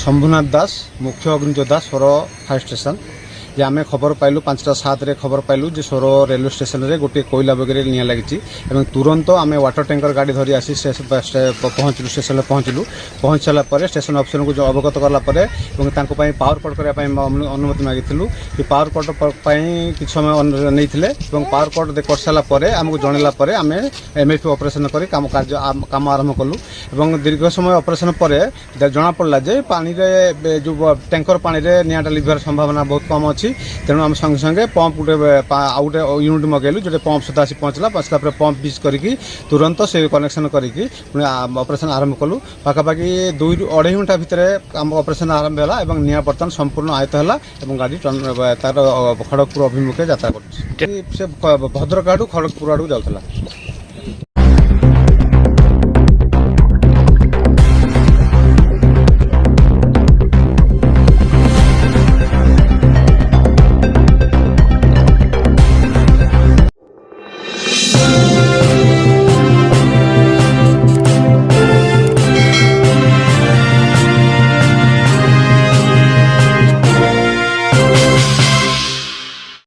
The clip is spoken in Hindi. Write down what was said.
शंभुनाथ दास मुख्य अग्नियोद्धा सोर फायर स्टेशन जे आम खबर पाइलु 5:07 खबर पाइलु जे सोर रेलवे स्टेशन रे गोटे कोयला बगेरे निया लगी तुरंत आम वाटर टैंकर गाड़ी धरी आसी पहुँचलु स्टेशन पहुँचलु पहुँच सारापर स्टेशन अफिसर को अवगत कलापर पावर कट करने अनुमति मागिलु कि पावर कट कि समय नहीं पावर कट कर सारापर आमको जनला आम एमएफपी ऑपरेशन कर काम आरंभ कलु दीर्घ समय ऑपरेशन पर जना पड़ा जे पानी रे जो टैंकर पानी रे नियाटा लिभार संभावना बहुत कम अच्छी तेणु आम संगे संगे पंप गोटे गोटे यूनिट मगेलु जो पंप सहित आसी पहुँचला पर पंप बीच करके तुरंत से कनेक्शन करके ऑपरेशन आरंभ कलु पाखापाखि 2-2.5 घंटा भितर आम ऑपरेशन आरंभ है निया बर्तमान संपूर्ण आयत है गाड़ी तार खड़गपुर अभिमुखे यात्रा कर भद्रक आड़ू खड़गपुर आड़ू जाऊला।